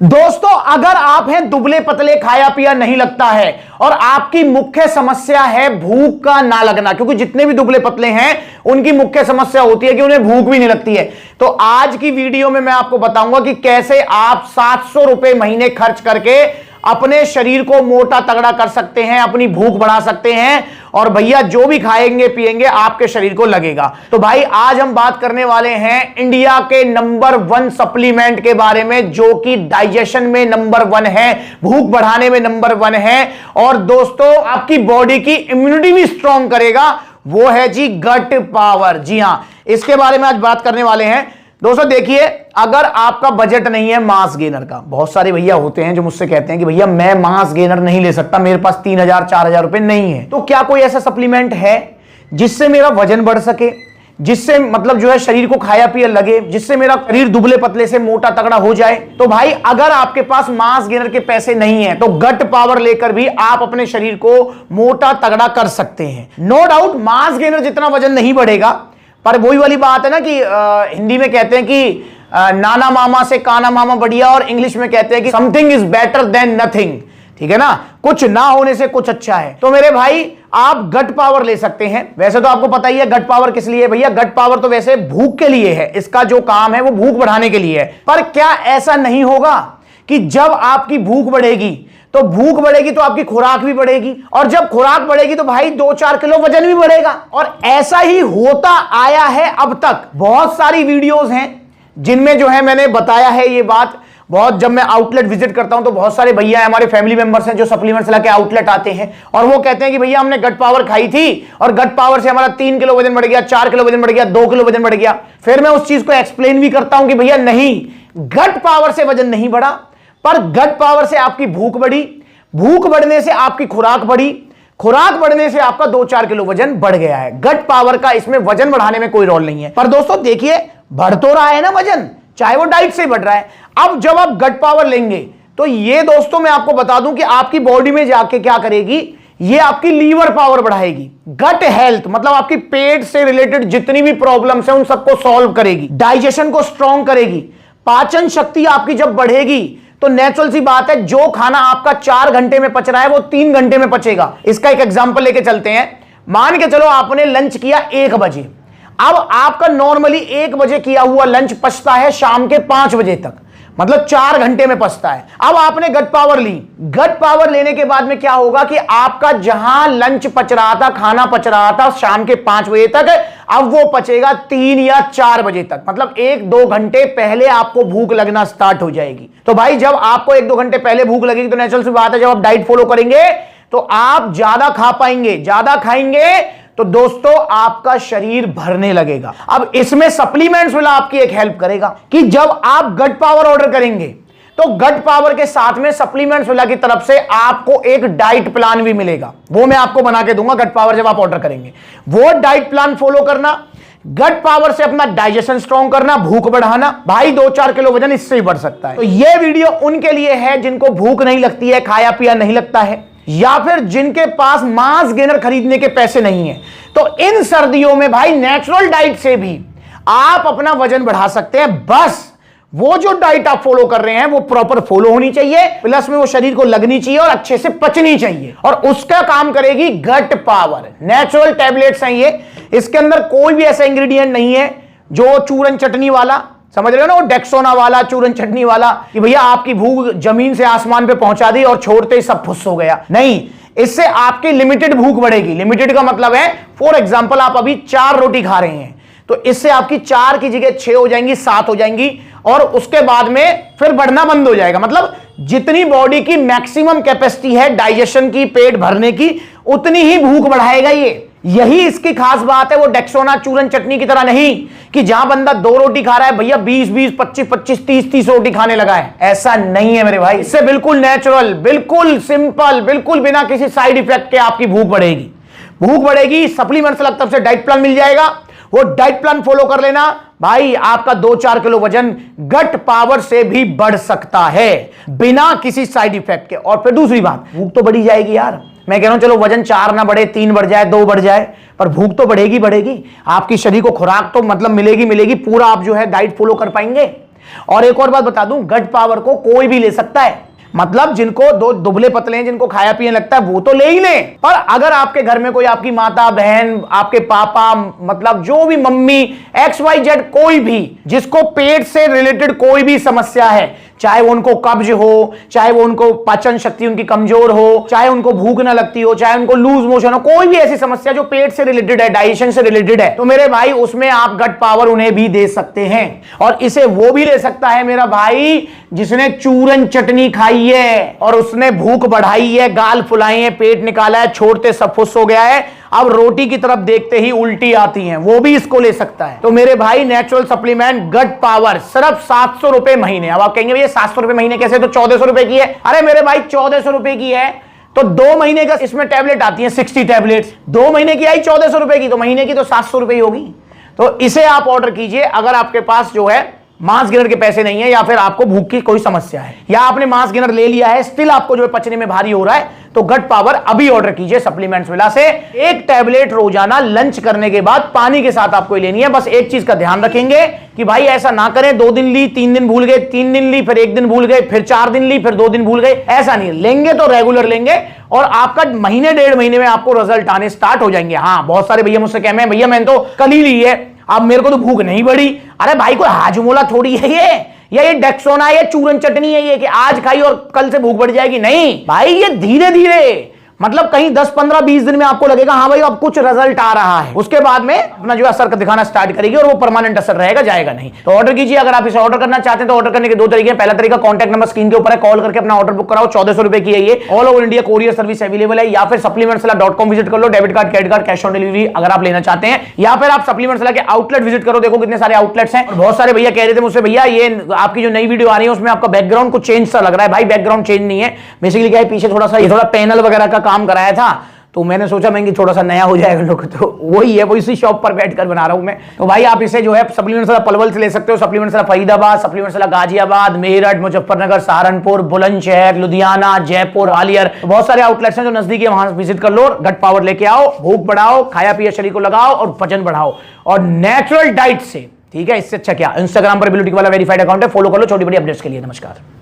दोस्तों, अगर आप हैं दुबले पतले, खाया पिया नहीं लगता है और आपकी मुख्य समस्या है भूख का ना लगना, क्योंकि जितने भी दुबले पतले हैं उनकी मुख्य समस्या होती है कि उन्हें भूख भी नहीं लगती है, तो आज की वीडियो में मैं आपको बताऊंगा कि कैसे आप 700 रुपए महीने खर्च करके अपने शरीर को मोटा तगड़ा कर सकते हैं, अपनी भूख बढ़ा सकते हैं और भैया जो भी खाएंगे पिएंगे आपके शरीर को लगेगा। तो भाई आज हम बात करने वाले हैं इंडिया के नंबर 1 सप्लीमेंट के बारे में, जो कि डाइजेशन में नंबर 1 है, भूख बढ़ाने में नंबर 1 है और दोस्तों आपकी बॉडी की इम्यूनिटी भी स्ट्रांग करेगा। वो है जी गट पावर। जी हां, इसके बारे में आज बात करने वाले हैं। दोस्तों देखिए, अगर आपका बजट नहीं है मास गेनर का, बहुत सारे भैया होते हैं जो मुझसे कहते हैं कि भैया मैं मास गेनर नहीं ले सकता, मेरे पास 3,000-4,000 रुपए नहीं है, तो क्या कोई ऐसा सप्लीमेंट है जिससे मेरा वजन बढ़ सके, जिससे मतलब जो है शरीर को खाया पिया लगे, जिससे मेरा शरीर दुबले पतले से मोटा तगड़ा हो जाए? तो भाई अगर आपके पास मास गेनर के पैसे नहीं है तो गट पावर लेकर भी आप अपने शरीर को मोटा तगड़ा कर सकते हैं। नो डाउट मास गेनर जितना वजन नहीं बढ़ेगा, पर वही वाली बात है ना कि हिंदी में कहते हैं कि नाना मामा से काना मामा बढ़िया, और इंग्लिश में कहते हैं कि something is better than nothing. ठीक है ना, कुछ ना होने से कुछ अच्छा है। तो मेरे भाई आप गट पावर ले सकते हैं। वैसे तो आपको पता ही है गट पावर किस लिए है भैया, गट पावर तो वैसे भूख के लिए है, इसका जो काम है वो भूख बढ़ाने के लिए है। पर क्या ऐसा नहीं होगा कि जब आपकी भूख बढ़ेगी तो भूख बढ़ेगी तो आपकी खुराक भी बढ़ेगी, और जब खुराक बढ़ेगी तो भाई 2-4 किलो वजन भी बढ़ेगा। और ऐसा ही होता आया है अब तक। बहुत सारी वीडियोस हैं जिनमें जो है मैंने बताया है ये बात। बहुत जब मैं आउटलेट विजिट करता हूं तो बहुत सारे भैया हैं, हमारे फैमिली मेंबर्स हैं जो सप्लीमेंट्स लाके आउटलेट आते हैं और वो कहते हैं कि भैया हमने गट पावर खाई थी और गट पावर से हमारा 3 किलो वजन बढ़ गया, 4 किलो वजन बढ़ गया, 2 किलो वजन बढ़ गया। फिर मैं उस चीज को एक्सप्लेन भी करता हूं कि भैया नहीं, गट पावर से वजन नहीं बढ़ा, पर गट पावर से आपकी भूख बढ़ी, भूख बढ़ने से आपकी खुराक बढ़ी, खुराक बढ़ने से आपका 2-4 किलो वजन बढ़ गया है। गट पावर का इसमें वजन बढ़ाने में कोई रोल नहीं है। पर दोस्तों देखिए, बढ़ तो रहा है ना वजन, चाहे वो डाइट से बढ़ रहा है। अब जब आप गट पावर लेंगे तो ये दोस्तों मैं आपको बता दूं कि आपकी बॉडी में जाके क्या करेगी, ये आपकी लीवर पावर बढ़ाएगी। गट हेल्थ मतलब आपकी पेट से रिलेटेड जितनी भी प्रॉब्लम्स हैं उन सबको सॉल्व करेगी, डाइजेशन को स्ट्रांग करेगी, पाचन शक्ति आपकी जब बढ़ेगी तो नेचुरल सी बात है जो खाना आपका 4 घंटे में पच रहा है वो 3 घंटे में पचेगा। इसका एक एग्जांपल लेके चलते हैं। मान के चलो आपने लंच किया 1 बजे, अब आपका नॉर्मली 1 बजे किया हुआ लंच पचता है शाम के 5 बजे तक, मतलब 4 घंटे में पचता है। अब आपने गट पावर ली, गट पावर लेने के बाद में क्या होगा कि आपका जहां लंच पच रहा था, खाना पच रहा था शाम के 5 बजे तक, अब वो पचेगा 3 या 4 बजे तक, मतलब 1-2 घंटे पहले आपको भूख लगना स्टार्ट हो जाएगी। तो भाई जब आपको 1-2 घंटे पहले भूख लगेगी तो नेचुरल सी बात है जब आप डाइट फॉलो करेंगे तो आप ज्यादा खा पाएंगे, ज्यादा खाएंगे तो दोस्तों आपका शरीर भरने लगेगा। अब इसमें सप्लीमेंट्स वाला आपकी एक हेल्प करेगा कि जब आप गट पावर ऑर्डर करेंगे तो गट पावर के साथ में सप्लीमेंट्स वाला की तरफ से आपको एक डाइट प्लान भी मिलेगा, वो मैं आपको बना के दूंगा गट पावर जब आप ऑर्डर करेंगे। वो डाइट प्लान फॉलो करना, गट पावर से अपना डाइजेशन स्ट्रांग करना, भूख बढ़ाना, भाई 2-4 किलो वजन इससे ही बढ़ सकता है। तो ये वीडियो उनके लिए है जिनको भूख नहीं लगती है, खाया पिया नहीं लगता है, या फिर जिनके पास मास गेनर खरीदने के पैसे नहीं है। तो इन सर्दियों में भाई नेचुरल डाइट से भी आप अपना वजन बढ़ा सकते हैं। बस वो जो डाइट आप फॉलो कर रहे हैं वो प्रॉपर फॉलो होनी चाहिए, प्लस में वो शरीर को लगनी चाहिए और अच्छे से पचनी चाहिए, और उसका काम करेगी गट पावर। नेचुरल टैबलेट्स हैं ये, इसके अंदर कोई भी ऐसा इंग्रेडिएंट नहीं है जो चूरन चटनी वाला, समझ रहे हो ना, वो डेक्सोना वाला, चूरन चटनी वाला, कि भैया आपकी भूख जमीन से आसमान पे पहुंचा दी और छोड़ते ही सब फुस हो गया। नहीं, इससे आपकी लिमिटेड भूख बढ़ेगी। लिमिटेड का मतलब है, फॉर एग्जांपल आप अभी 4 रोटी खा रहे हैं तो इससे आपकी 4 की जगह 6 हो जाएंगी, 7 हो जाएंगी, और उसके बाद में फिर बढ़ना बंद हो जाएगा। मतलब जितनी बॉडी की मैक्सिमम कैपेसिटी है डाइजेशन की, पेट भरने की, उतनी ही भूख बढ़ाएगा ये। यही इसकी खास बात है, वो डेक्सोना चूरन चटनी की तरह नहीं कि जहां बंदा 2 रोटी खा रहा है भैया 20-20, 25-25, 30-30 रोटी खाने लगा है। ऐसा नहीं है मेरे भाई, इससे बिल्कुल नेचुरल, बिल्कुल सिंपल, बिल्कुल बिना किसी साइड इफेक्ट के आपकी भूख बढ़ेगी। भूख बढ़ेगी, सप्लीमेंट्स अलग तरफ से डाइट प्लान मिल जाएगा, वो डाइट प्लान फॉलो कर लेना भाई, आपका 2-4 किलो वजन गट पावर से भी बढ़ सकता है बिना किसी साइड इफेक्ट के। और फिर दूसरी बात, भूख तो बढ़ी जाएगी यार। मैं कह रहा हूं चलो वजन 4 ना बढ़े, 3 बढ़ जाए, 2 बढ़ जाए, पर भूख तो बढ़ेगी बढ़ेगी। आपकी शरीर को खुराक तो मतलब मिलेगी मिलेगी, पूरा आप जो है डाइट फॉलो कर पाएंगे। और एक और बात बता दूं, गट पावर को कोई भी ले सकता है, मतलब जिनको दो दुबले पतले हैं, जिनको खाया पिया लगता है वो तो ले ही ले, पर अगर आपके घर में कोई आपकी माता बहन, आपके पापा, मतलब जो भी मम्मी, XYZ कोई भी जिसको पेट से रिलेटेड कोई भी समस्या है, चाहे वो उनको कब्ज हो, चाहे वो उनको पाचन शक्ति उनकी कमजोर हो, चाहे उनको भूख ना लगती हो, चाहे उनको लूज मोशन हो, कोई भी ऐसी समस्या जो पेट से रिलेटेड है, डाइजेशन से रिलेटेड है, तो मेरे भाई उसमें आप गट पावर उन्हें भी दे सकते हैं। और इसे वो भी ले सकता है मेरा भाई जिसने चूरन चटनी खाई है और उसने भूख बढ़ाई है, गाल फुलाई है, पेट निकाला है, छोड़ते सब फुस हो गया है, अब रोटी की तरफ देखते ही उल्टी आती है, वो भी इसको ले सकता है। तो मेरे भाई नेचुरल सप्लीमेंट गट पावर सिर्फ 700 रुपए महीने। अब आप कहेंगे भैया 700 रुपए महीने कैसे, तो 1400 रुपए की है। अरे मेरे भाई 1400 रुपए की है तो 2 महीने का इसमें टैबलेट आती है, 60 टैबलेट्स, 2 महीने की आई 1400 रुपए की, तो महीने की तो 700 रुपए ही होगी। तो इसे आप ऑर्डर कीजिए अगर आपके पास जो है मांस गिनर के पैसे नहीं है, या फिर आपको भूख की कोई समस्या है, या आपने मांस गिनर ले लिया है स्टिल आपको जो है पचने में भारी हो रहा है, तो गट पावर अभी ऑर्डर कीजिए सप्लीमेंट्स विला से। एक टैबलेट रोजाना लंच करने के बाद पानी के साथ आपको लेनी है। बस एक चीज का ध्यान रखेंगे कि भाई ऐसा ना करें 2 दिन ली, 3 दिन भूल गए, 3 दिन ली फिर 1 दिन भूल गए, फिर 4 दिन ली फिर 2 दिन भूल गए, ऐसा नहीं। लेंगे तो रेगुलर लेंगे और आपका महीने 1.5 महीने में आपको रिजल्ट आने स्टार्ट हो जाएंगे। हाँ, बहुत सारे भैया मुझसे कह रहे हैं भैया मैंने तो कल ही ली है, अब मेरे को तो भूख नहीं बढ़ी। अरे भाई कोई हाजमोला थोड़ी है ये डेक्सोना है, ये चूरन चटनी है ये कि आज खाई और कल से भूख बढ़ जाएगी, नहीं भाई, ये धीरे धीरे, मतलब कहीं 10, 15, 20 दिन में आपको लगेगा हाँ भाई अब कुछ रिजल्ट आ रहा है, उसके बाद में अपना जो असर दिखाना स्टार्ट करेगी और वो परमानेंट असर रहेगा, जाएगा नहीं। तो ऑर्डर कीजिए। अगर आप इसे ऑर्डर करना चाहते हैं तो ऑर्डर करने के 2 तरीके हैं। पहला तरीका कॉन्टैक्ट नंबर स्क्रीन के ऊपर है, कॉल करके अपना ऑर्डर बुक कराओ। 1400 रुपए की है ये, all over India courier service available है। या फिर supplementsala.com विजिट कर लो, debit card, credit card, cash on delivery अगर आप लेना चाहते हैं। या फिर आप सप्लीमेंट्सला के आउटलेट विजिट करो, देखो कितने सारे आउटलेट्स हैं। बहुत सारे भैया कह रहे थे मुझसे भैया ये आपकी जो नई वीडियो आ रही है उसमें आपका बैकग्राउंड कुछ चेंज सा लग रहा है। भाई बैकग्राउंड चेंज नहीं है, बेसिकली क्या है पीछे थोड़ा सा ये थोड़ा पैनल वगैरह का काम कराया था, तो मैंने सोचा मैं कि थोड़ा सा नया हो जाएगा लोग, तो वही है, वो इसी शॉप पर बैठकर बना रहा हूं मैं। तो भाई आप इसे जो है सप्लीमेंट्सला पलवल से ले सकते हो, सप्लीमेंट्सला फरीदाबाद, सप्लीमेंट्सला गाजियाबाद, मेरठ, मुजफ्फरनगर, सहारनपुर, बुलंदशहर, लुधियाना, जयपुर, ग्वालियर, बहुत सारे आउटलेट्स हैं जो नजदीक है, वहां विजिट कर लो। गट पावर लेके आओ, भूख बढ़ाओ, खाया पिया शरीर को लगाओ और वजन बढ़ाओ, और नेचुरल डाइट से, ठीक है, इससे अच्छा क्या। इंस्टाग्राम पर ब्लूटिक वाला वेरीफाइड अकाउंट है, फॉलो कर लो छोटी बड़ी अपडेट्स के लिए। नमस्कार।